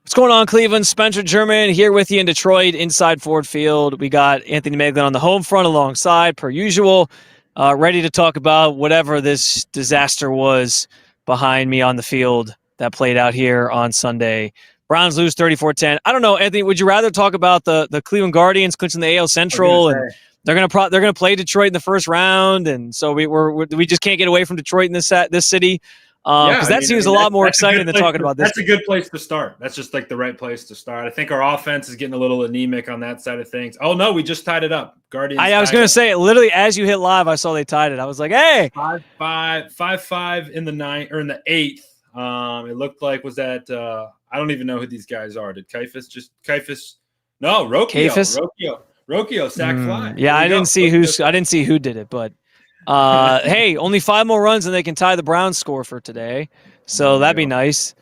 What's going on, Cleveland? Spencer German here with you in Detroit, inside Ford Field. We got Anthony Moeglin on the home front alongside, per usual, ready to talk about whatever this disaster was behind me on the field that played out here on Sunday. Browns lose 34-10. I don't know, Anthony, would you rather talk about the Cleveland Guardians clinching the AL I was gonna Central and say, they're gonna play Detroit in the first round, and so we just can't get away from Detroit in this city yeah, because that seems a lot more that's a exciting good than place. talking about this That's a game. good place to start. That's just like the right place to start. I think our offense is getting a little anemic on that side of things. Oh no, we just tied it up. Guardians I was tied going to it say, literally, as you hit live, I saw they tied it. I was like, hey. 5-5 in the ninth or in the eighth. It looked like was that I don't even know who these guys are. Did Kaifus? No, Cephas? Rocchio sack fly. Yeah, There we go. I didn't see who did it, but hey, only 5 more runs and they can tie the Browns score for today. So There we that'd be go. nice.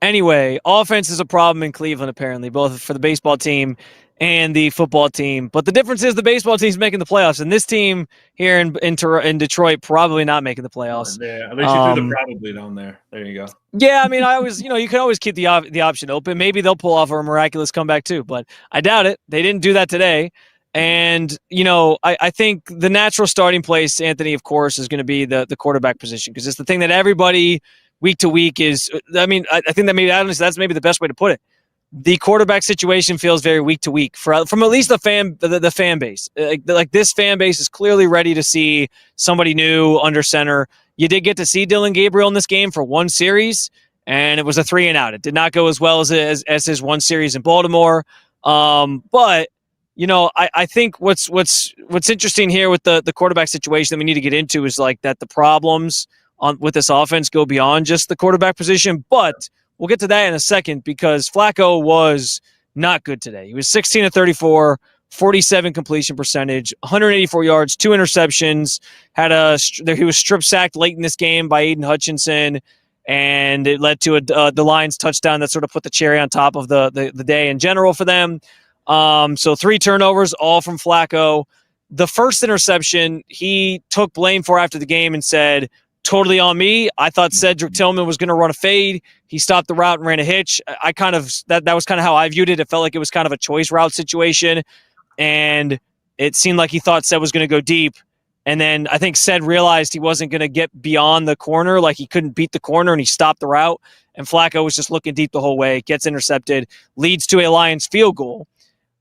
Anyway, offense is a problem in Cleveland, apparently, both for the baseball team and the football team. But the difference is the baseball team's making the playoffs, and this team here in Detroit probably not making the playoffs. Yeah, at least you threw the probably down there. There you go. Yeah, I mean, I always, you can always keep the option open. Maybe they'll pull off a miraculous comeback too, but I doubt it. They didn't do that today. And, I think the natural starting place, Anthony, of course, is going to be the quarterback position because it's the thing that everybody week to week is. I mean, I think that maybe that's maybe the best way to put it. The quarterback situation feels very week to week from at least the fan base. Like this fan base is clearly ready to see somebody new under center. You did get to see Dylan Gabriel in this game for one series, and it was a 3-and-out. It did not go as well as his one series in Baltimore. But I think what's interesting here with the quarterback situation that we need to get into is like that the problems with this offense go beyond just the quarterback position. But we'll get to that in a second because Flacco was not good today. He was 16 of 34. 47 completion percentage, 184 yards, 2 interceptions. He was strip sacked late in this game by Aiden Hutchinson, and it led to the Lions touchdown that sort of put the cherry on top of the day in general for them. So 3 turnovers, all from Flacco. The first interception he took blame for after the game and said, "Totally on me. I thought Cedric Tillman was going to run a fade. He stopped the route and ran a hitch." That was kind of how I viewed it. It felt like it was kind of a choice route situation. And it seemed like he thought Ced was going to go deep. And then I think Ced realized he wasn't going to get beyond the corner, like he couldn't beat the corner, and he stopped the route. And Flacco was just looking deep the whole way, gets intercepted, leads to a Lions field goal.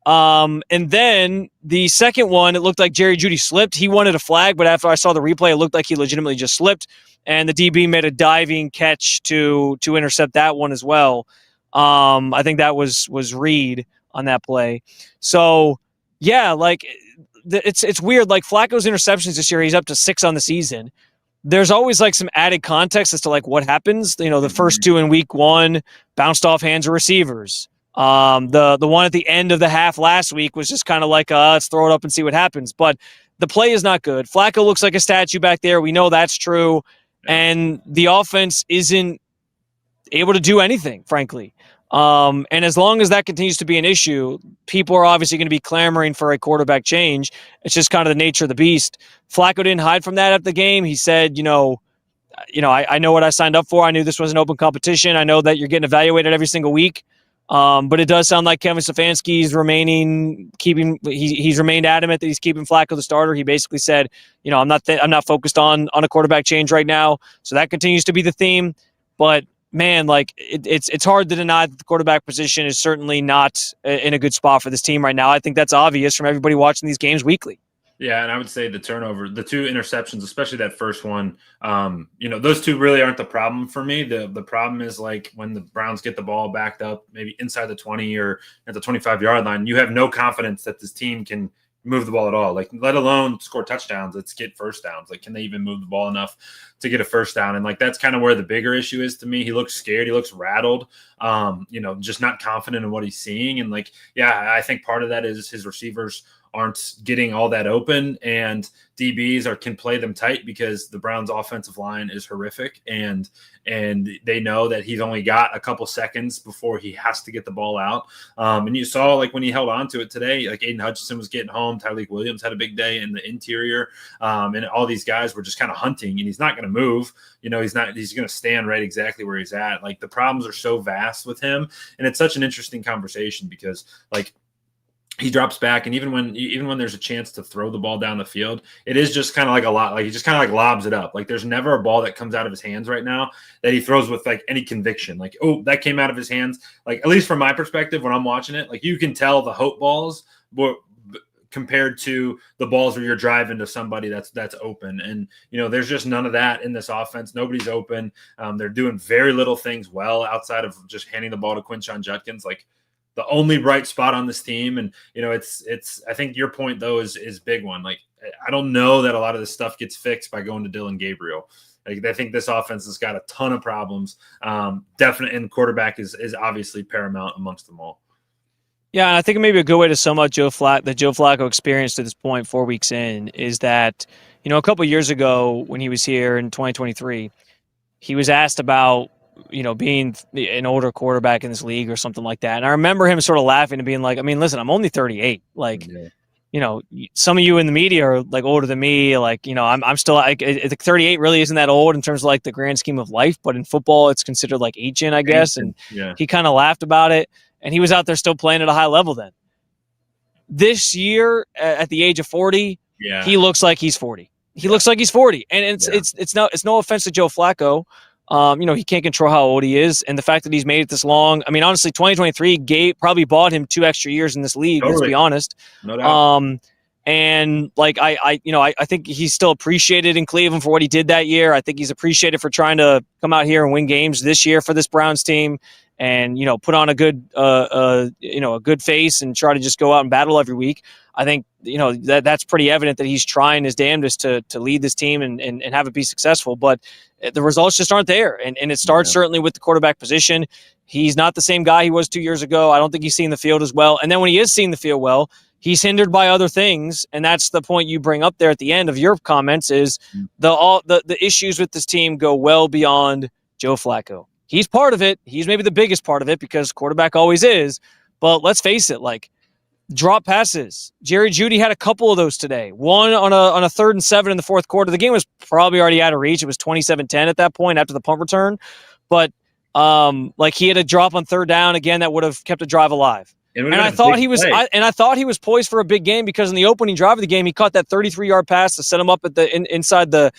And then the second one, it looked like Jerry Jeudy slipped. He wanted a flag, but after I saw the replay, it looked like he legitimately just slipped. And the DB made a diving catch to intercept that one as well. I think that was Reed on that play. So, yeah, like it's weird. Like Flacco's interceptions this year, he's up to 6 on the season. There's always like some added context as to like what happens. The first 2 in week 1 bounced off hands of receivers. The one at the end of the half last week was just kind of like, let's throw it up and see what happens. But the play is not good. Flacco looks like a statue back there. We know that's true. And the offense isn't able to do anything, frankly. And as long as that continues to be an issue, people are obviously going to be clamoring for a quarterback change. It's just kind of the nature of the beast. Flacco didn't hide from that at the game. He said, I know what I signed up for. I knew this was an open competition. I know that you're getting evaluated every single week. But it does sound like Kevin Stefanski's he's remained adamant that he's keeping Flacco the starter. He basically said, I'm not focused on a quarterback change right now. So that continues to be the theme. But man, like it's hard to deny that the quarterback position is certainly not in a good spot for this team right now. I think that's obvious from everybody watching these games weekly. Yeah, and I would say the 2 interceptions, especially that first one, those 2 really aren't the problem for me. The problem is like when the Browns get the ball backed up, maybe inside the 20 or at the 25-yard line, you have no confidence that this team can move the ball at all, like let alone score touchdowns. Let's get first downs. Like, can they even move the ball enough to get a first down? And like, that's kind of where the bigger issue is to me. He looks scared. He looks rattled, just not confident in what he's seeing. And like, yeah, I think part of that is his receivers aren't getting all that open, and DBs can play them tight because the Browns' offensive line is horrific, and they know that he's only got a couple seconds before he has to get the ball out. And you saw like when he held on to it today, like Aiden Hutchinson was getting home, Tyreek Williams had a big day in the interior, and all these guys were just kind of hunting, and he's not going to move. He's going to stand right exactly where he's at. Like the problems are so vast with him, and it's such an interesting conversation because like he drops back, and even when there's a chance to throw the ball down the field, it is just kind of like a lot. Like he just kind of like lobs it up. Like there's never a ball that comes out of his hands right now that he throws with like any conviction. Like, oh, that came out of his hands. Like at least from my perspective, when I'm watching it, like you can tell the hope balls compared to the balls where you're driving to somebody that's open. And, there's just none of that in this offense. Nobody's open. They're doing very little things well outside of just handing the ball to Quinshon Judkins. Like the only bright spot on this team. And, it's I think your point though is big one. Like, I don't know that a lot of this stuff gets fixed by going to Dillon Gabriel. Like, I think this offense has got a ton of problems. Definitely, and quarterback is obviously paramount amongst them all. Yeah, and I think maybe a good way to sum up Joe Flacco experience to this point, 4 weeks in, is that, a couple of years ago when he was here in 2023, he was asked about, being an older quarterback in this league or something like that. And I remember him sort of laughing and being like, I mean, listen, I'm only 38. Like, some of you in the media are like older than me. Like, I'm still like 38 really isn't that old in terms of like the grand scheme of life, but in football, it's considered like ancient, I guess. And he kind of laughed about it. And he was out there still playing at a high level then. This year, at the age of 40, he looks like he's 40. He looks like he's 40. And it's no offense to Joe Flacco. He can't control how old he is. And the fact that he's made it this long, I mean, honestly, 2023 probably bought him 2 extra years in this league, Let's be honest. No doubt. And like, I think he's still appreciated in Cleveland for what he did that year. I think he's appreciated for trying to come out here and win games this year for this Browns team. And, put on a good, a good face and try to just go out and battle every week. I think, that's pretty evident that he's trying his damnedest to lead this team and have it be successful. But the results just aren't there. And it starts certainly with the quarterback position. He's not the same guy he was 2 years ago. I don't think he's seeing the field as well. And then when he is seeing the field well, he's hindered by other things. And that's the point you bring up there at the end of your comments is the issues with this team go well beyond Joe Flacco. He's part of it. He's maybe the biggest part of it because quarterback always is. But let's face it, like drop passes. Jerry Jeudy had a couple of those today. One on a 3rd and 7 in the fourth quarter. The game was probably already out of reach. It was 27-10 at that point after the punt return. But he had a drop on 3rd down again that would have kept a drive alive. And I thought he was poised for a big game because in the opening drive of the game, he caught that 33-yard pass to set him up at inside the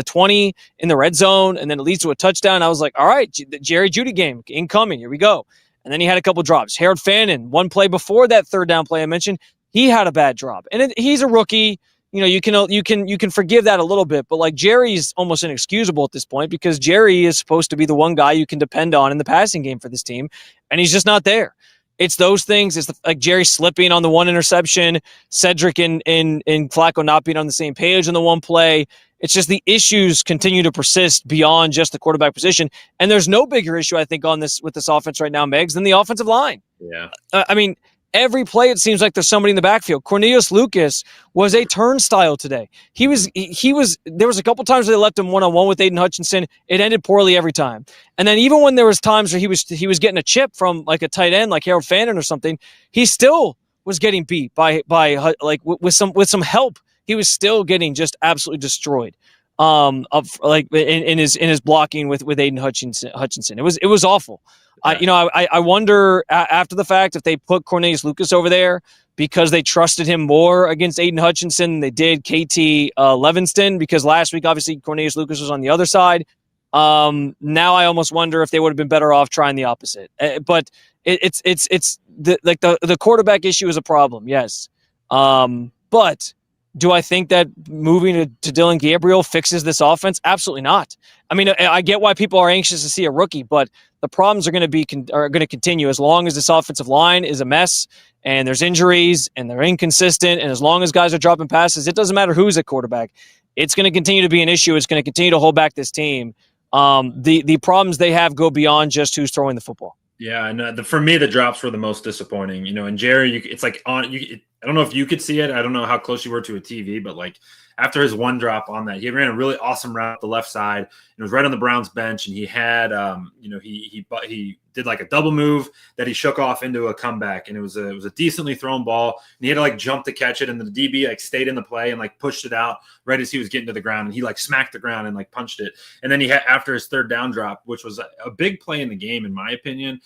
20 in the red zone, and then it leads to a touchdown. I was like, all right, the Jerry Jeudy game incoming. Here we go. And then he had a couple drops. Harold Fannin, one play before that 3rd down play I mentioned, he had a bad drop, and he's a rookie. You can forgive that a little bit, but like Jerry's almost inexcusable at this point because Jerry is supposed to be the one guy you can depend on in the passing game for this team, and he's just not there. It's those things. It's like Jerry slipping on the one interception, Cedric and Flacco not being on the same page on the one play. It's just the issues continue to persist beyond just the quarterback position. And there's no bigger issue, I think, with this offense right now, Megs, than the offensive line. Yeah. Every play, it seems like there's somebody in the backfield. Cornelius Lucas was a turnstile today. There was a couple times where they left him one-on-one with Aiden Hutchinson. It ended poorly every time. And then even when there was times where he was getting a chip from like a tight end, like Harold Fannin or something, he still was getting beat by with some help. He was still getting just absolutely destroyed. In his blocking with Aiden Hutchinson. It was awful. I wonder after the fact if they put Cornelius Lucas over there because they trusted him more against Aiden Hutchinson than they did KT Levinston, because last week obviously Cornelius Lucas was on the other side. Now I almost wonder if they would have been better off trying the opposite. But it's the quarterback issue is a problem, yes. But do I think that moving to Dillon Gabriel fixes this offense? Absolutely not. I mean, I get why people are anxious to see a rookie, but the problems are going to continue as long as this offensive line is a mess and there's injuries and they're inconsistent, and as long as guys are dropping passes, it doesn't matter who's at quarterback. It's going to continue to be an issue. It's going to continue to hold back this team. The problems they have go beyond just who's throwing the football. Yeah, and for me, the drops were the most disappointing. And Jerry, it's like I don't know if you could see it. I don't know how close you were to a TV, but like after his one drop on that, he ran a really awesome route up the left side. It was right on the Browns bench, and he had, he did like a double move that he shook off into a comeback, and it was a decently thrown ball, and he had to like jump to catch it, and the DB like stayed in the play and like pushed it out right as he was getting to the ground, and he like smacked the ground and like punched it, and then he had after his third down drop, which was a big play in the game in my opinion,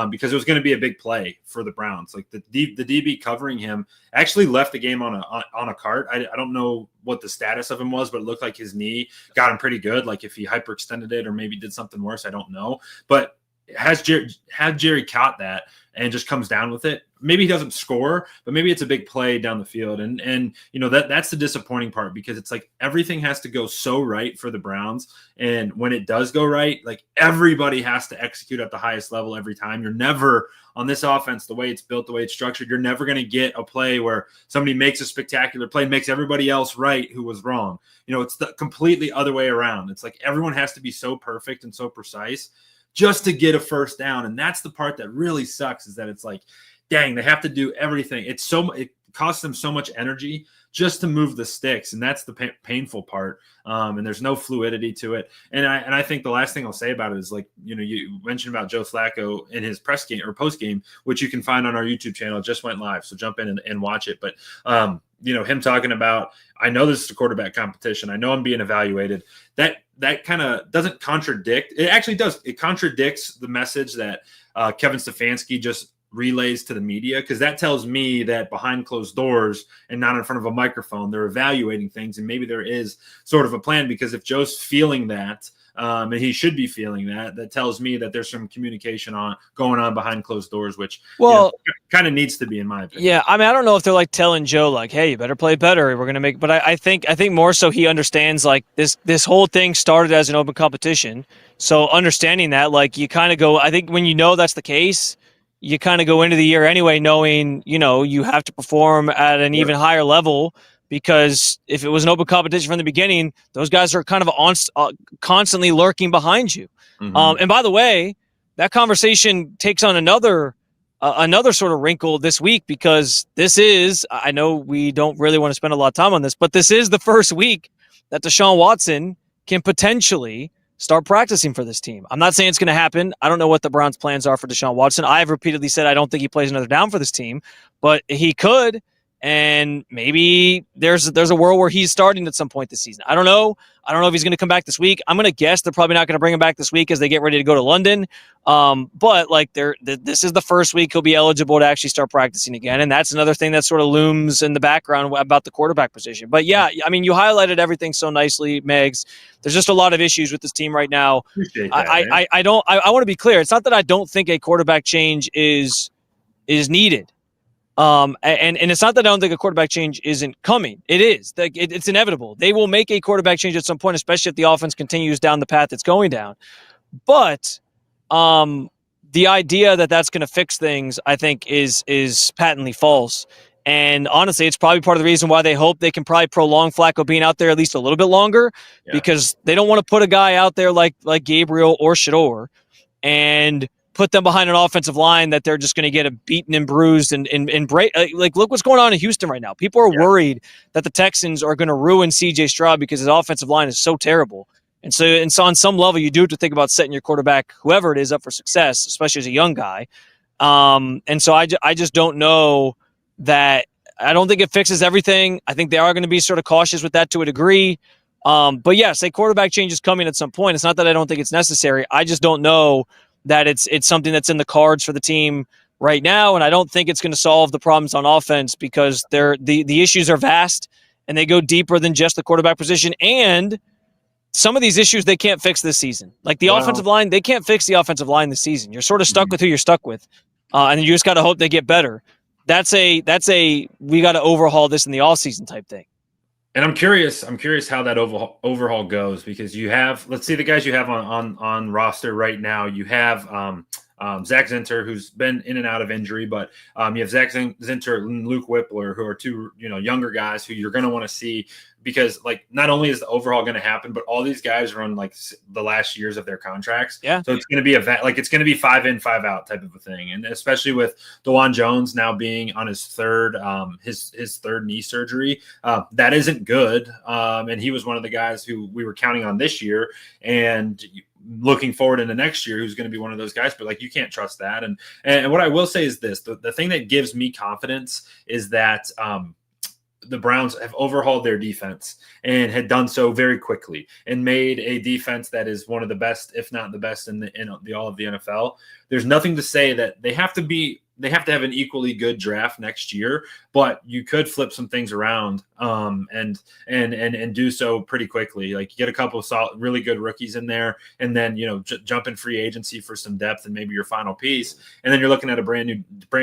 because it was going to be a big play for the Browns. Like the DB covering him actually left the game on a cart. I don't know what the status of him was, but it looked like his knee got him pretty good. Like if he hyperextended it or maybe did something worse, I don't know. But had Jerry caught that and just comes down with it, maybe he doesn't score, but maybe it's a big play down the field. And that's the disappointing part, because it's like everything has to go so right for the Browns. And when it does go right, like everybody has to execute at the highest level every time. You're never on this offense, the way it's built, the way it's structured, you're never going to get a play where somebody makes a spectacular play and makes everybody else right who was wrong. It's the completely other way around. It's like everyone has to be so perfect and so precise just to get a first down. And that's the part that really sucks, is that it's like, dang, they have to do everything. It costs them so much energy just to move the sticks, and that's the painful part. And there's no fluidity to it. And I think the last thing I'll say about it is, like, you mentioned about Joe Flacco in his press game or post game, which you can find on our YouTube channel. It just went live, so jump in and watch it. But him talking about, I know this is a quarterback competition, I know I'm being evaluated. That kind of doesn't contradict. It actually does. It contradicts the message that Kevin Stefanski just relays to the media, because that tells me that behind closed doors and not in front of a microphone, they're evaluating things, and maybe there is sort of a plan. Because if Joe's feeling that, and he should be feeling that tells me that there's some communication going on behind closed doors, which kind of needs to be, in my opinion. Yeah, I mean, I don't know if they're like telling Joe like, "Hey, you better play better. We're gonna make." But I think more so he understands, like, this whole thing started as an open competition. So understanding that, like, you kind of go. I think when that's the case, you kind of go into the year anyway knowing, you have to perform at an even higher level, because if it was an open competition from the beginning, those guys are kind of constantly lurking behind you. Mm-hmm. And by the way, that conversation takes on another sort of wrinkle this week, because I know we don't really want to spend a lot of time on this, but this is the first week that Deshaun Watson can potentially start practicing for this team. I'm not saying it's going to happen. I don't know what the Browns' plans are for Deshaun Watson. I've repeatedly said I don't think he plays another down for this team, but he could, and maybe there's a world where he's starting at some point this season. I don't know. I don't know if he's going to come back this week. I'm going to guess they're probably not going to bring him back this week as they get ready to go to London. But like this is the first week he'll be eligible to actually start practicing again, and that's another thing that sort of looms in the background about the quarterback position. But yeah, I mean, you highlighted everything so nicely, Megs. There's just a lot of issues with this team right now. Appreciate that, I want to be clear. It's not that I don't think a quarterback change is needed. And it's not that I don't think a quarterback change isn't coming. It is. It's inevitable. They will make a quarterback change at some point, especially if the offense continues down the path it's going down. But the idea that that's going to fix things, I think, is patently false. And honestly, it's probably part of the reason why they hope they can probably prolong Flacco being out there at least a little bit longer, because they don't want to put a guy out there like Gabriel or Shador and put them behind an offensive line that they're just going to get beaten and bruised and break. Like, look what's going on in Houston right now. People are worried that the Texans are going to ruin C.J. Stroud because his offensive line is so terrible. And so on some level, you do have to think about setting your quarterback, whoever it is, up for success, especially as a young guy. And so I just don't know that. I don't think it fixes everything. I think they are going to be sort of cautious with that to a degree. But yes, a quarterback change is coming at some point. It's not that I don't think it's necessary. I just don't know that it's something that's in the cards for the team right now. And I don't think it's going to solve the problems on offense, because the issues are vast and they go deeper than just the quarterback position. And some of these issues they can't fix this season. Like the offensive line, they can't fix the offensive line this season. You're sort of stuck with who you're stuck with. And you just got to hope they get better. That's we got to overhaul this in the offseason type thing. And I'm curious how that overhaul goes, because you have, let's see the guys you have on roster right now. You have Zach Zinter, who's been in and out of injury, but you have Zach Zinter and Luke Whippler, who are two younger guys who you're going to want to see, because like not only is the overhaul going to happen, but all these guys are on like the last years of their contracts. Yeah. So it's going to be it's going to be 5 in, 5 out type of a thing. And especially with DeJuan Jones now being on his third knee surgery, that isn't good. And he was one of the guys who we were counting on this year, and looking forward into next year, who's going to be one of those guys. But like, you can't trust that. And what I will say is this: the thing that gives me confidence is that the Browns have overhauled their defense and had done so very quickly and made a defense that is one of the best, if not the best in all of the NFL. There's nothing to say that they have to have an equally good draft next year, but you could flip some things around and do so pretty quickly. Like, you get a couple of really good rookies in there, and then jump in free agency for some depth and maybe your final piece, and then you're looking at a brand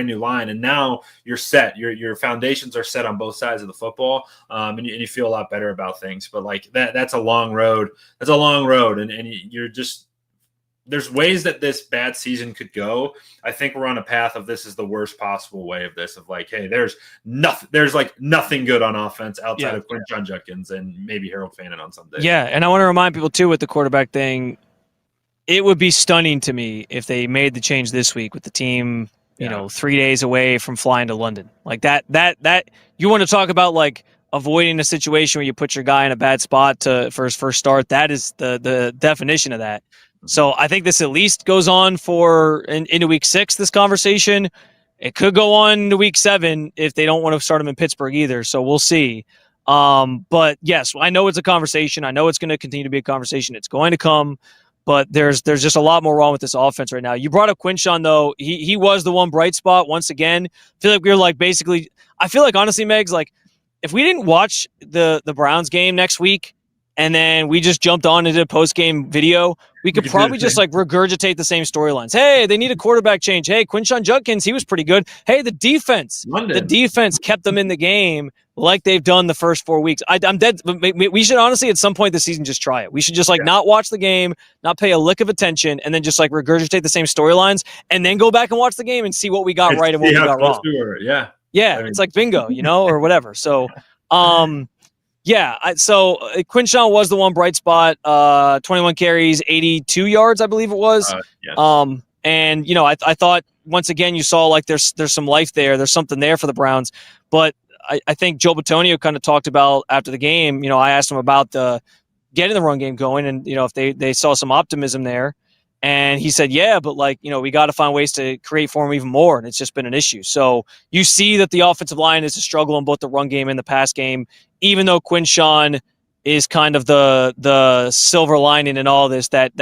new line, and now you're set. Your foundations are set on both sides of the football, and you feel a lot better about things. But like that's a long road. That's a long road, and you're just. There's ways that this bad season could go. I think we're on a path of this is the worst possible way of this, of like, hey, there's like nothing good on offense outside of Quinshon Judkins and maybe Harold Fannin on some days. Yeah, and I want to remind people too, with the quarterback thing, it would be stunning to me if they made the change this week with the team, 3 days away from flying to London. Like that you want to talk about like avoiding a situation where you put your guy in a bad spot for his first start. That is the definition of that. So I think this at least goes on into week 6, this conversation. It could go on into week 7 if they don't want to start him in Pittsburgh either. So we'll see. But yes, I know it's a conversation. I know it's going to continue to be a conversation. It's going to come, but there's just a lot more wrong with this offense right now. You brought up Quinshon though. He was the one bright spot once again. I feel like we were like basically, I feel like honestly, Megs, like if we didn't watch the Browns game next week, and then we just jumped on into a post-game video, we could probably just like regurgitate the same storylines. Hey, they need a quarterback change. Hey, Quinshon Judkins, he was pretty good. Hey, the defense kept them in the game like they've done the first 4 weeks. I'm dead. We should honestly at some point this season just try it. We should just not watch the game, not pay a lick of attention, and then just like regurgitate the same storylines, and then go back and watch the game and see what we got right and what we got wrong. Yeah. Yeah, it's like bingo, or whatever. So, yeah, so Quinshon was the one bright spot. 21 carries, 82 yards, I believe it was. Yes. And I thought once again you saw like there's some life there. There's something there for the Browns. But I think Joe Bitonio kind of talked about after the game. I asked him about getting the run game going, and if they saw some optimism there. And he said, yeah, but we got to find ways to create for him even more. And it's just been an issue. So you see that the offensive line is a struggle in both the run game and the pass game, even though Quinshon is kind of the silver lining in all this, that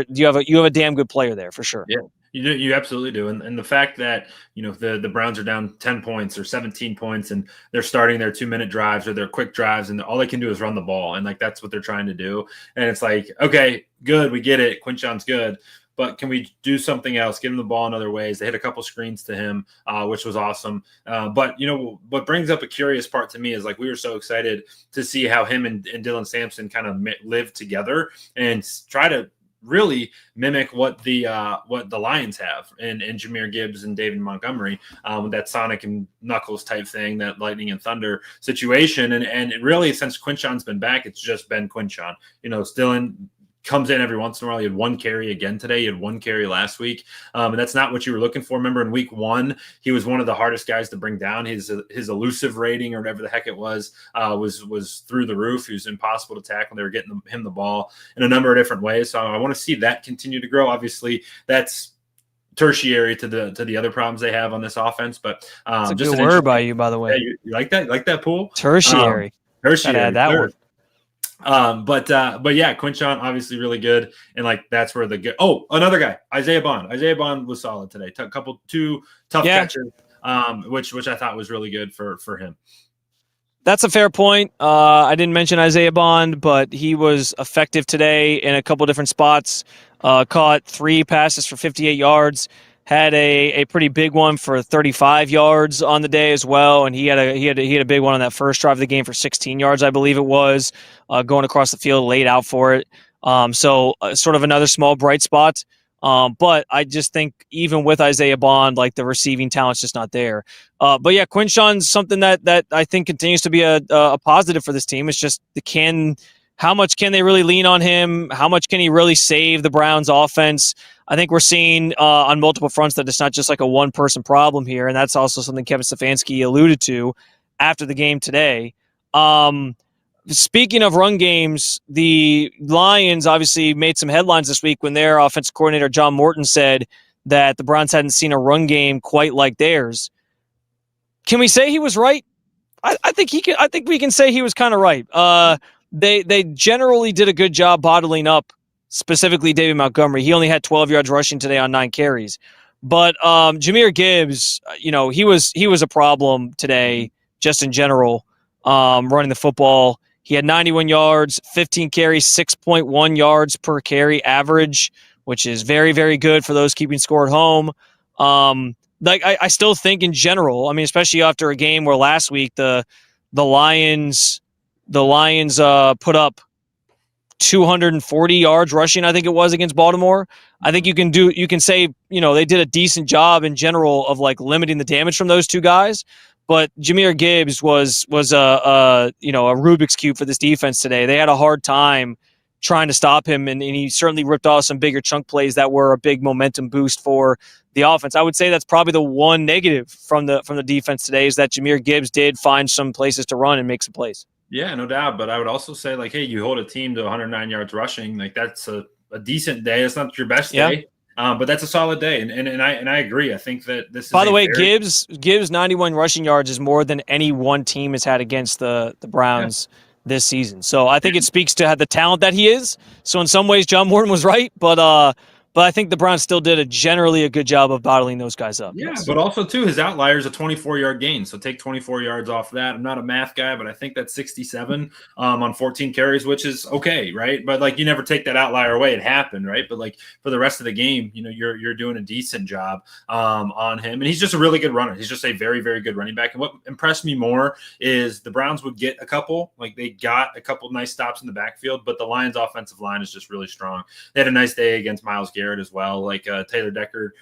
you have a damn good player there for sure. Yeah. You absolutely do. And the fact that, the Browns are down 10 points or 17 points and they're starting their 2-minute drives or their quick drives, and all they can do is run the ball. And like, that's what they're trying to do. And it's like, okay, good. We get it. Quinshon's good. But can we do something else? Get him the ball in other ways. They hit a couple screens to him, which was awesome. But, what brings up a curious part to me is like, we were so excited to see how him and Dylan Sampson kind of live together and try to really mimic what the Lions have and Jahmyr Gibbs and David Montgomery, that Sonic and Knuckles type thing, that lightning and thunder situation. And really, since Quinshon's been back, it's just been Quinshon. Dylan comes in every once in a while. He had 1 carry again today. He had 1 carry last week. And that's not what you were looking for. Remember in week 1, he was one of the hardest guys to bring down. His elusive rating or whatever the heck it was through the roof. He was impossible to tackle. They were getting him the ball in a number of different ways. So I want to see that continue to grow. Obviously, that's tertiary to the other problems they have on this offense. But it's a just good word by you, by the way. Yeah, you like that? You like that, Pool? Tertiary. Tertiary. Add that word. But yeah, Quinshon obviously really good, and like that's where another guy, Isaiah Bond. Isaiah Bond was solid today. Two tough catches, which I thought was really good for him. That's a fair point. I didn't mention Isaiah Bond, but he was effective today in a couple different spots. Caught 3 passes for 58 yards. Had a pretty big one for 35 yards on the day as well, and he had a big one on that first drive of the game for 16 yards, I believe it was, going across the field, laid out for it. So sort of another small bright spot. But I just think even with Isaiah Bond, like the receiving talent's just not there. But yeah, Quinshon's something that I think continues to be a positive for this team. It's just how much can they really lean on him? How much can he really save the Browns offense? I think we're seeing on multiple fronts that it's not just like a one-person problem here, and that's also something Kevin Stefanski alluded to after the game today. Speaking of run games, the Lions obviously made some headlines this week when their offensive coordinator John Morton said that the Browns hadn't seen a run game quite like theirs. Can we say he was right? I think he can. I think we can say he was kind of right. They generally did a good job bottling up, specifically David Montgomery. He only had 12 yards rushing today on 9 carries, but Jahmyr Gibbs, he was a problem today just in general, running the football. He had 91 yards, 15 carries, 6.1 yards per carry average, which is very, very good for those keeping score at home. I still think in general, I mean, especially after a game where last week the Lions put up 240 yards rushing, I think it was, against Baltimore. I think you can say, they did a decent job in general of like limiting the damage from those two guys. But Jahmyr Gibbs was a Rubik's Cube for this defense today. They had a hard time trying to stop him, and he certainly ripped off some bigger chunk plays that were a big momentum boost for the offense. I would say that's probably the one negative from the defense today, is that Jahmyr Gibbs did find some places to run and make some plays. Yeah, no doubt. But I would also say, like, hey, you hold a team to 109 yards rushing, like that's a decent day. It's not your best day. But that's a solid day, and I agree. I think that this is. By the way, Gibbs 91 rushing yards is more than any one team has had against the Browns this season. So I think it speaks to the talent that he is. So in some ways, John Morton was right, but I think the Browns still did generally a good job of bottling those guys up. Yeah, but also too, his outlier is a 24-yard gain. So take 24 yards off that. I'm not a math guy, but I think that's 67 on 14 carries, which is okay, right? But like, you never take that outlier away. It happened, right? But like for the rest of the game, you're doing a decent job on him, and he's just a really good runner. He's just a very, very good running back. And what impressed me more is the Browns would get they got a couple nice stops in the backfield, but the Lions' offensive line is just really strong. They had a nice day against Myles Garrett as well. Like Taylor Decker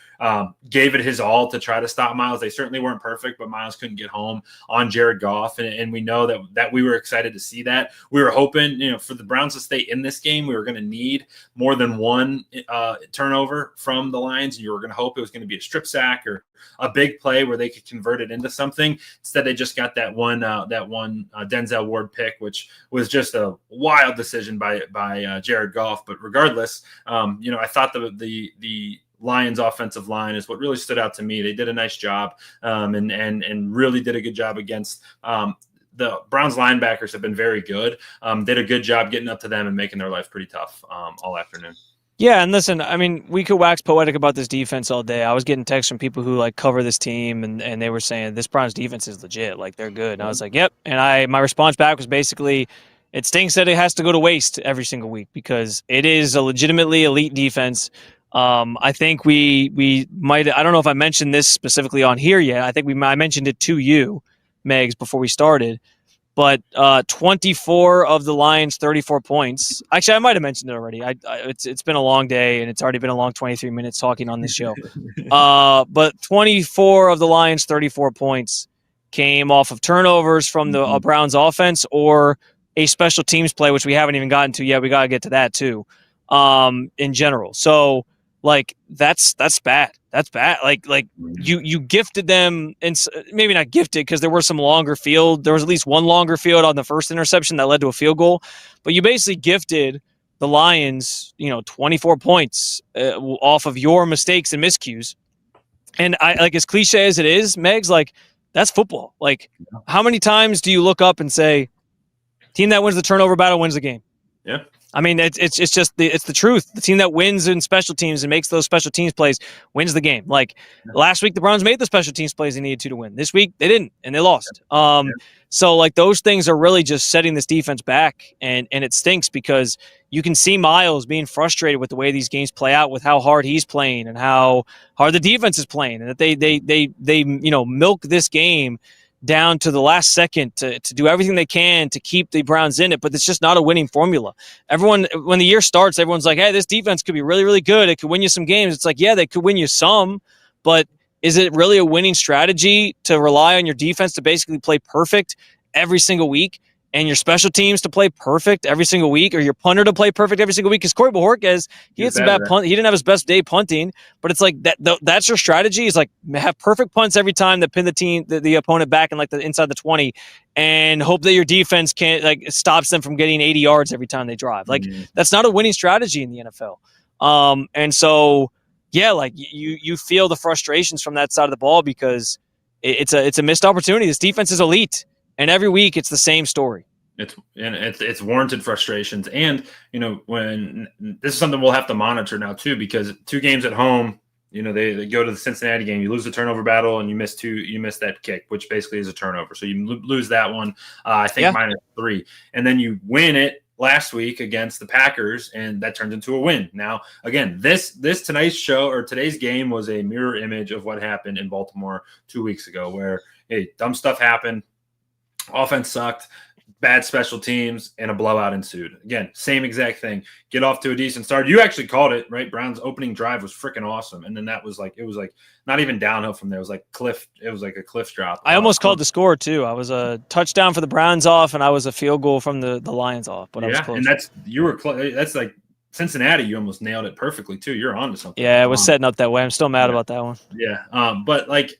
gave it his all to try to stop Myles. They certainly weren't perfect, but Myles couldn't get home on Jared Goff, and we know that we were excited to see that. We were hoping, for the Browns to stay in this game, we were going to need more than one turnover from the Lions. You were going to hope it was going to be a strip sack or a big play where they could convert it into something. Instead, they just got that one Denzel Ward pick, which was just a wild decision by Jared Goff. But regardless, I thought the Lions offensive line is what really stood out to me. They did a nice job and really did a good job against the Browns. Linebackers have been very good. Did a good job getting up to them and making their life pretty tough all afternoon. Yeah, and listen, I mean, we could wax poetic about this defense all day. I was getting texts from people who cover this team, and they were saying this Browns defense is legit, like they're good. And I was like, yep. And my response back was basically, it stinks that it has to go to waste every single week because it is a legitimately elite defense. I think we might. I don't know if I mentioned this specifically on here yet. I think I mentioned it to you, Megs, before we started. But 24 of the Lions' 34 points. Actually, I might have mentioned it already. It's been a long day, and it's already been a long 23 minutes talking on this show. But 24 of the Lions' 34 points came off of turnovers from the Browns' offense or a special teams play, which we haven't even gotten to yet. We got to get to that too. In general, so that's bad. That's bad. You gifted them, and maybe not gifted because there were some longer field. There was at least one longer field on the first interception that led to a field goal. But you basically gifted the Lions, 24 points off of your mistakes and miscues. And I as cliche as it is, Megs, that's football. How many times do you look up and say, team that wins the turnover battle wins the game? Yeah. I mean, it's just it's the truth. The team that wins in special teams and makes those special teams plays wins the game. Last week, the Browns made the special teams plays they needed to win. This week, they didn't, and they lost. So those things are really just setting this defense back, and it stinks because you can see Myles being frustrated with the way these games play out, with how hard he's playing and how hard the defense is playing, and that they milk this game down to the last second to do everything they can to keep the Browns in it, but it's just not a winning formula. Everyone, when the year starts, everyone's like, hey, this defense could be really, really good. It could win you some games. It's like, yeah, they could win you some, but is it really a winning strategy to rely on your defense to basically play perfect every single week and your special teams to play perfect every single week, or your punter to play perfect every single week? Because Corey Bojorquez, he had some bad punt. He didn't have his best day punting, but it's like that's your strategy, is like have perfect punts every time that pin the opponent back in like the inside the 20, and hope that your defense can't like stops them from getting 80 yards every time they drive. Like that's not a winning strategy in the NFL. And so yeah, like you feel the frustrations from that side of the ball because it's a missed opportunity. This defense is elite. And every week it's the same story. It's warranted frustrations. And, when this is something we'll have to monitor now too, because 2 games at home, they go to the Cincinnati game, you lose the turnover battle and you miss that kick, which basically is a turnover. So you lose that one, I think -3. And then you win it last week against the Packers, and that turned into a win. Now, again, tonight's show or today's game was a mirror image of what happened in Baltimore 2 weeks ago, where, hey, dumb stuff happened. Offense sucked, bad special teams, and a blowout ensued. Again, same exact thing. Get off to a decent start. You actually called it, right? Brown's opening drive was freaking awesome. And then it was like not even downhill from there. It was like a cliff drop. I almost called the score too. I was a touchdown for the Browns off, and I was a field goal from the Lions off. But I was close. And that's like Cincinnati. You almost nailed it perfectly too. You're on to something. Yeah, it was setting up that way. I'm still mad about that one. Yeah. But like,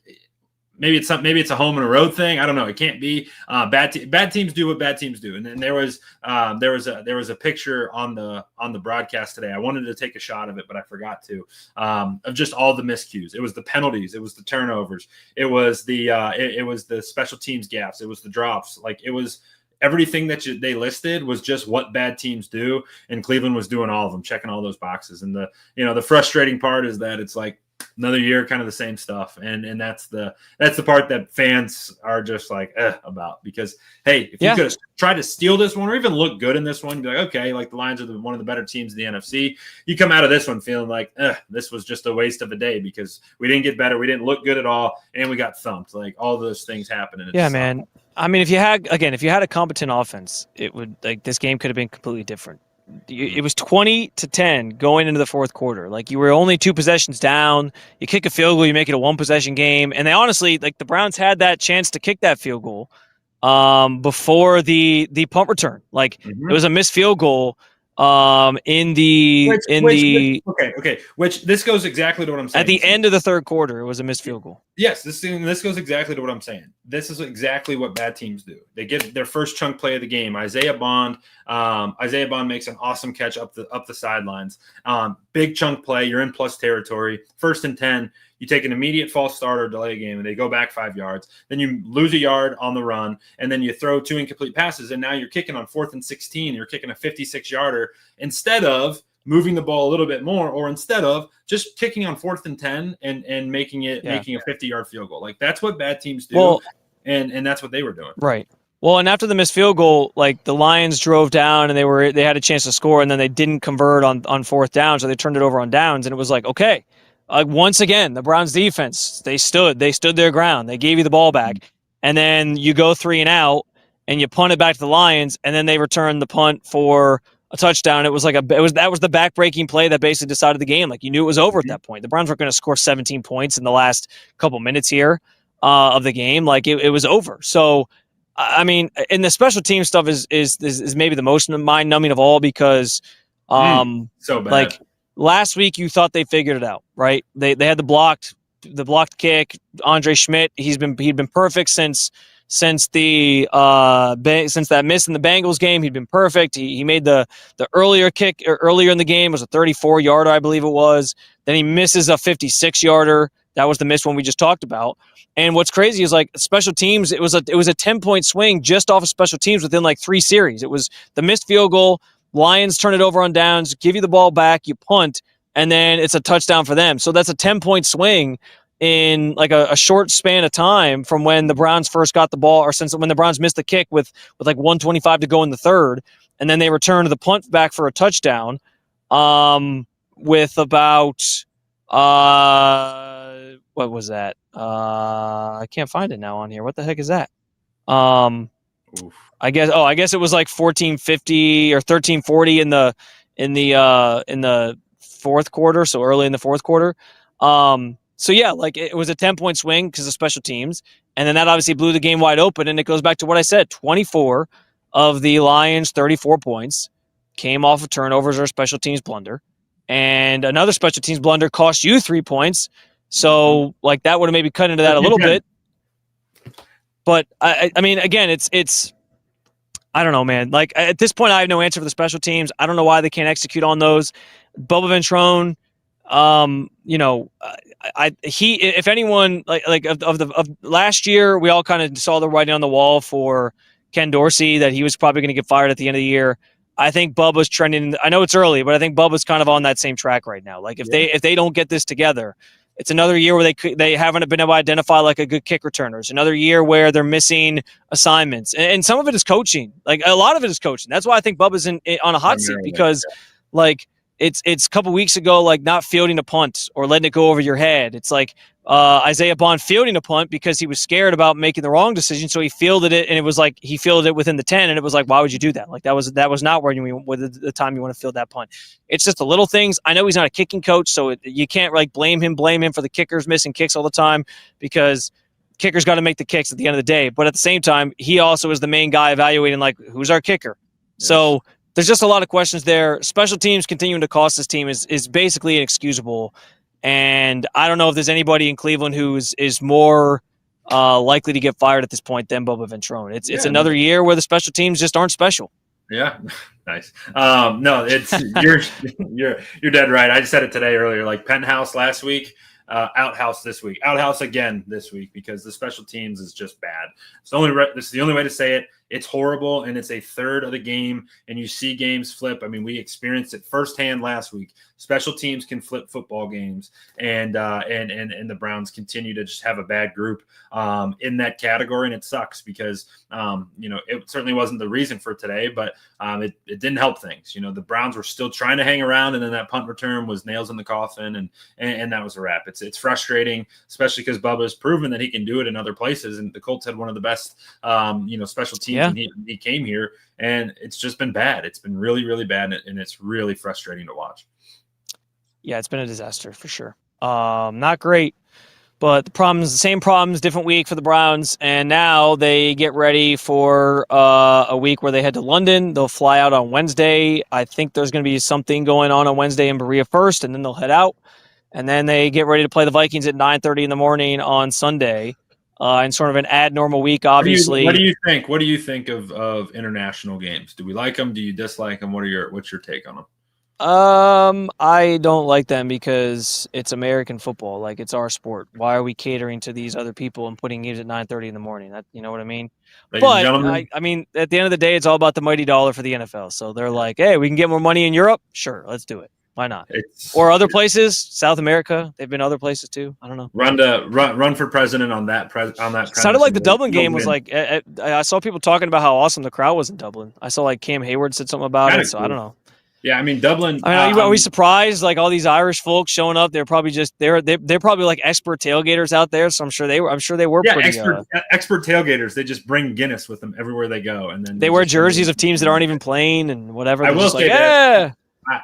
maybe it's a home and a road thing. I don't know. It can't be. Bad teams do what bad teams do. And then there was a picture on the broadcast today. I wanted to take a shot of it, but I forgot to. Of just all the miscues. It was the penalties. It was the turnovers. It was the special teams gaffes. It was the drops. Like it was everything that they listed was just what bad teams do. And Cleveland was doing all of them, checking all those boxes. And the frustrating part is that it's like, another year, kind of the same stuff, and that's the part that fans are just like about, because hey, if you could have tried to steal this one or even look good in this one, be like, okay, like the Lions are one of the better teams in the NFC. You come out of this one feeling like this was just a waste of a day because we didn't get better, we didn't look good at all, and we got thumped. Like all those things happen. And yeah, man. I mean, if you had a competent offense, it would this game could have been completely different. It was 20-10 going into the fourth quarter. Like you were only 2 possessions down. You kick a field goal, you make it a 1-possession game. And they honestly, like the Browns had that chance to kick that field goal before the punt return. Like it was a missed field goal which this goes exactly to what I'm saying. At the end of the third quarter, it was a missed field goal. Yes, this goes exactly to what I'm saying. This is exactly what bad teams do. They get their first chunk play of the game. Isaiah Bond makes an awesome catch up the sidelines. Big chunk play. You're in plus territory. 1st and 10. You take an immediate false start or delay game, and they go back 5 yards. Then you lose a yard on the run, and then you throw 2 incomplete passes, and now you're kicking on 4th and 16. You're kicking a 56-yarder instead of moving the ball a little bit more, or instead of just kicking on 4th and 10 and making a 50-yard field goal. Like that's what bad teams do, well, and that's what they were doing. Right. Well, and after the missed field goal, like the Lions drove down and they had a chance to score, and then they didn't convert on 4th down, so they turned it over on downs, and it was like, okay. Once again, the Browns defense, they stood their ground. They gave you the ball back. And then you go 3 and out and you punt it back to the Lions, and then they return the punt for a touchdown. It was like that was the back-breaking play that basically decided the game. Like you knew it was over at that point. The Browns were going to score 17 points in the last couple minutes here of the game. Like it was over. So I mean, and the special team stuff is maybe the most mind-numbing of all, because so bad. Like last week, you thought they figured it out, right? They had the blocked kick. Andre Schmidt, he'd been perfect since that miss in the Bengals game. He'd been perfect. He made the earlier kick earlier in the game. It was a 34-yarder, I believe it was. Then he misses a 56-yarder. That was the missed one we just talked about. And what's crazy is like special teams. It was a 10-point swing just off of special teams within like 3 series. It was the missed field goal. Lions turn it over on downs, give you the ball back, you punt, and then it's a touchdown for them. So that's a 10-point swing in like a short span of time from when the Browns first got the ball, or since when the Browns missed the kick with like 1:25 to go in the third, and then they returned the punt back for a touchdown with about what was that? I can't find it now on here. What the heck is that? I guess it was like 1450 or 1340 in the fourth quarter, so early in the fourth quarter. So yeah, like it was a 10-point swing because of special teams, and then that obviously blew the game wide open. And it goes back to what I said: 24 of the Lions' 34 points came off of turnovers or special teams blunder, and another special teams blunder cost you 3 points. So like that would have maybe cut into that a little bit. But I mean, again, it's I don't know, man. Like at this point, I have no answer for the special teams. I don't know why they can't execute on those. Bubba Ventrone, if anyone of last year, we all kind of saw the writing on the wall for Ken Dorsey that he was probably going to get fired at the end of the year. I think Bubba's trending. I know it's early, but I think Bubba's kind of on that same track right now. Like if they don't get this together, it's another year where they haven't been able to identify like a good kick returner. It's another year where they're missing assignments, and some of it is coaching. Like a lot of it is coaching. That's why I think Bubba's on a hot seat because, like, it's a couple weeks ago, like not fielding a punt or letting it go over your head. It's like Isaiah Bond fielding a punt because he was scared about making the wrong decision, so he fielded it, and it was like he fielded it within the 10, and it was like, why would you do that? Like that was not where the time you want to field that punt. It's just the little things. I know he's not a kicking coach, so you can't like blame him for the kickers missing kicks all the time because kickers got to make the kicks at the end of the day. But at the same time, he also is the main guy evaluating like who's our kicker. Yes. So there's just a lot of questions there. Special teams continuing to cost this team is basically inexcusable. And I don't know if there's anybody in Cleveland who is more likely to get fired at this point than Bubba Ventrone. It's another year where the special teams just aren't special. Yeah, nice. No, it's you're dead right. I just said it today earlier. Like penthouse last week, outhouse this week, outhouse again this week because the special teams is just bad. This is the only way to say it. It's horrible, and it's a third of the game, and you see games flip. I mean, we experienced it firsthand last week. Special teams can flip football games, and the Browns continue to just have a bad group in that category, and it sucks because it certainly wasn't the reason for today, but it didn't help things. The Browns were still trying to hang around, and then that punt return was nails in the coffin, and that was a wrap. It's frustrating, especially because Bubba has proven that he can do it in other places, and the Colts had one of the best special teams. Yeah. And he came here, and it's just been bad. It's been really, really bad, and it's really frustrating to watch. Yeah, it's been a disaster for sure. Not great, but the same problems, different week for the Browns, and now they get ready for a week where they head to London. They'll fly out on Wednesday. I think there's going to be something going on Wednesday in Berea first, and then they'll head out, and then they get ready to play the Vikings at 9:30 in the morning on Sunday. And sort of an abnormal week, obviously. What do you think? What do you think of international games? Do we like them? Do you dislike them? What's your take on them? I don't like them because it's American football. Like it's our sport. Why are we catering to these other people and putting games at 9:30 in the morning? You know what I mean? Ladies and gentlemen, I mean, at the end of the day, it's all about the mighty dollar for the NFL. So they're like, hey, we can get more money in Europe. Sure, let's do it. Why not? Or other places, South America. They've been other places too. I don't know. Run for president on that. Sounded like the Dublin game was like. I saw people talking about how awesome the crowd was in Dublin. I saw like Cam Hayward said something about it. So cool. I don't know. Yeah, I mean Dublin. Are we surprised? Like all these Irish folks showing up, they're probably they're probably like expert tailgaters out there. So I'm sure they were. Yeah, pretty, expert tailgaters. They just bring Guinness with them everywhere they go, and then they wear jerseys of teams that aren't even playing and whatever. I will say that.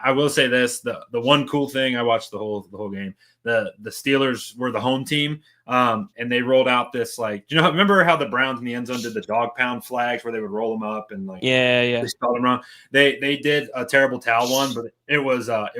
I will say this: the one cool thing I watched the whole game. The Steelers were the home team, and they rolled out this remember how the Browns in the end zone did the dog pound flags where they would roll them up and they spelled them wrong. They did a terrible towel one, but it was a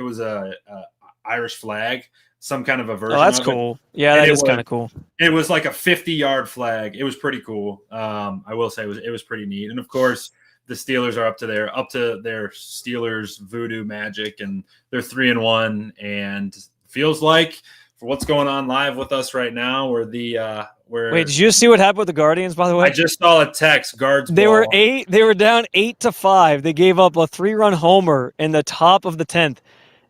Irish flag, some kind of a version. Oh, that's cool. Yeah, that is kind of cool. It was like a 50-yard flag. It was pretty cool. I will say it was pretty neat, and of course. The Steelers are up to their Steelers voodoo magic, and they're 3-1. And feels like for what's going on live with us right now, wait, did you see what happened with the Guardians? By the way, I just saw a text. Guards. They were down 8-5. They gave up a 3-run homer in the top of the 10th,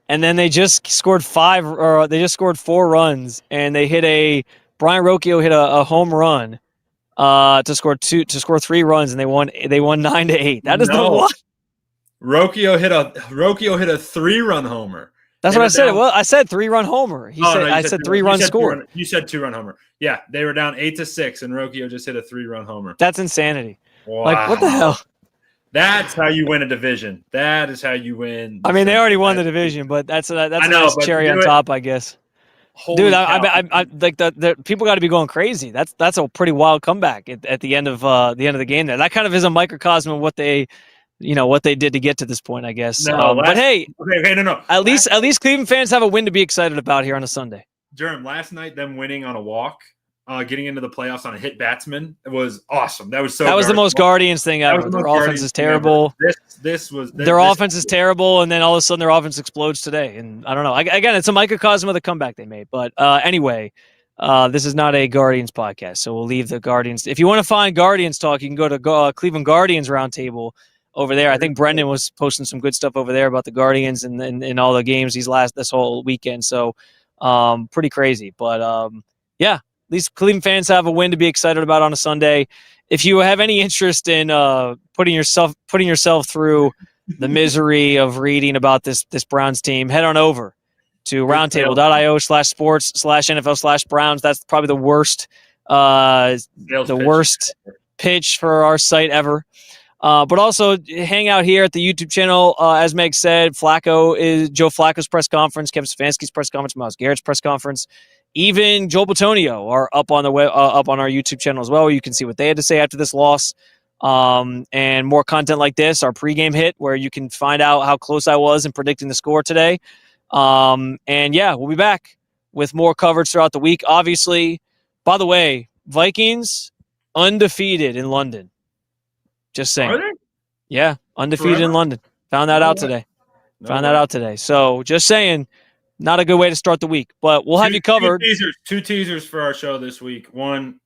and then they just scored 4 runs, and they hit Brian Rocchio hit a home run. To score 3 runs, and they won 9-8. That is the one. Rocchio hit a 3-run homer, That's what I said. Well, I said 3-run homer. I said 3-run score. You said 2-run homer. Yeah, they were down 8-6, and Rocchio just hit a 3-run homer. That's insanity. Wow. Like, what the hell? That's how you win a division. That is how you win. I mean, they already won the division, but that's a nice cherry on top, I guess. Dude, I like the people got to be going crazy. That's a pretty wild comeback at the end of the game there. That kind of is a microcosm of what they did to get to this point, I guess. But hey, no. At least Cleveland fans have a win to be excited about here on a Sunday. Jerem, last night them winning on a walk. Getting into the playoffs on a hit batsman, it was awesome. That was the most Guardians thing ever. Their offense is terrible. Their offense is terrible, and then all of a sudden their offense explodes today. And I don't know. Again, it's a microcosm of the comeback they made. But anyway, this is not a Guardians podcast, so we'll leave the Guardians. If you want to find Guardians talk, you can go to Cleveland Guardians Roundtable over there. I think Brendan was posting some good stuff over there about the Guardians and all the games this whole weekend. So pretty crazy. But yeah. These Cleveland fans have a win to be excited about on a Sunday. If you have any interest in putting yourself through the misery of reading about this Browns team, head on over to roundtable.io/sports/NFL/Browns. That's probably the worst pitch for our site ever. But also hang out here at the YouTube channel. As Meg said, Joe Flacco's press conference, Kevin Stefanski's press conference, Myles Garrett's press conference. Even Joel Bitonio are up on our YouTube channel as well, where you can see what they had to say after this loss, and more content like this. Our pregame hit, where you can find out how close I was in predicting the score today. And yeah, we'll be back with more coverage throughout the week. Obviously, by the way, Vikings undefeated in London. Just saying. Are they? Yeah, undefeated in London. Found that out today. So just saying. Not a good way to start the week, but we'll have you covered. Two teasers for our show this week. One,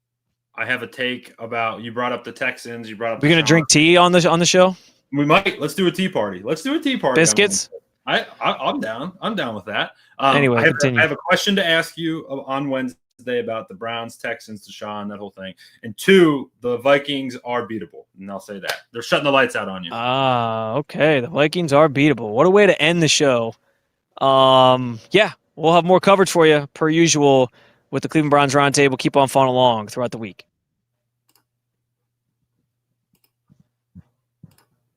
I have a take about you brought up the Texans. You brought up. We're gonna drink tea on the show. We might. Let's do a tea party. Biscuits. I'm down. I'm down with that. Anyway, I have a question to ask you on Wednesday about the Browns, Texans, Deshaun, that whole thing. And two, the Vikings are beatable, and I'll say that they're shutting the lights out on you. Okay. The Vikings are beatable. What a way to end the show. Yeah, we'll have more coverage for you per usual with the Cleveland Browns Roundtable. Keep on following along throughout the week.